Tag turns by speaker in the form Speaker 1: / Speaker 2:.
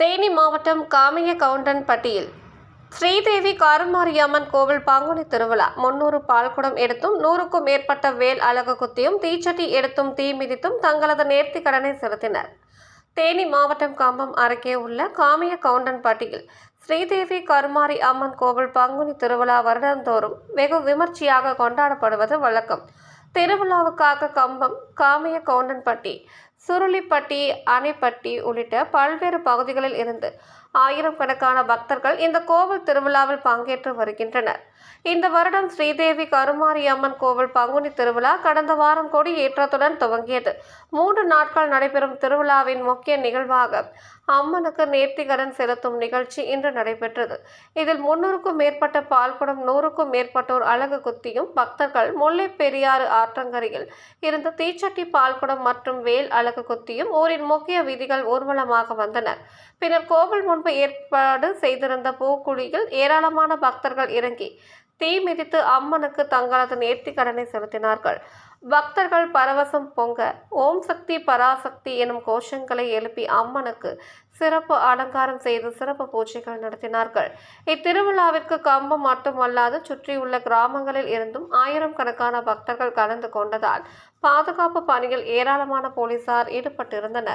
Speaker 1: தேனி மாவட்டம் காமியகவுண்டன்பட்டியில் ஸ்ரீதேவி கருமாரியம்மன் கோவில் பங்குனி திருவிழா 300 பால்குடம் எடுத்தும் 100க்கும் மேற்பட்ட வேல் அலகு குத்தியும் தீச்சட்டி எடுத்தும் தீ மிதித்தும் தங்களது நேர்த்தி கடனை செலுத்தினர். தேனி மாவட்டம் கம்பம் அருகே உள்ள காமியகவுண்டன்பட்டியில் ஸ்ரீதேவி கருமாரி அம்மன் கோவில் பங்குனி திருவிழா வருடந்தோறும் வெகு விமர்சையாக கொண்டாடப்படுவது வழக்கம். திருவிழாவுக்காக கம்பம், காமியகவுண்டன்பட்டி, சுருளிப்பட்டி, அணைப்பட்டி உள்ளிட்ட பல்வேறு பகுதிகளில் இருந்து ஆயிரக்கணக்கான பக்தர்கள் இந்த கோவில் திருவிழாவில் பங்கேற்று வருகின்றனர். இந்த வருடம் ஸ்ரீதேவி கருமாரி அம்மன் கோவில் பங்குனி திருவிழா கடந்த வாரம் கொடியேற்றத்துடன் துவங்கியது. 3 நாட்கள் நடைபெறும் திருவிழாவின் முக்கிய நிகழ்வாக அம்மனுக்கு நேர்த்திக்கடன் செலுத்தும் நிகழ்ச்சி இன்று நடைபெற்றது. இதில் 300க்கும் மேற்பட்ட பால்குடம், 100க்கும் மேற்பட்டோர் அலகு குத்தியும் பக்தர்கள் முல்லை பெரியாறு ஆற்றங்கரையில் இருந்து தீச்சட்டி, பால்குடம் மற்றும் வேல் அலகு குத்தியும் ஊரின் முக்கிய வீதிகள் ஊர்வலமாக வந்தனர். பின்னர் கோவில் முன்பு ஏற்பாடு செய்திருந்த பூக்குழியில் ஏராளமான பக்தர்கள் இறங்கி தீ மிதித்து அம்மனுக்கு தங்களது நேர்த்தி கடனை செலுத்தினார்கள். பக்தர்கள் பரவசம் பொங்க ஓம் சக்தி பராசக்தி எனும் கோஷங்களை எழுப்பி அம்மனுக்கு சிறப்பு அலங்காரம் செய்து சிறப்பு பூஜைகள் நடத்தினார்கள். இத்திருவிழாவிற்கு கம்பம் மட்டுமல்லாது சுற்றியுள்ள கிராமங்களில் இருந்தும் ஆயிரக்கணக்கான பக்தர்கள் கலந்து கொண்டதால் பாதுகாப்பு பணியில் ஏராளமான போலீசார் ஈடுபட்டிருந்தனர்.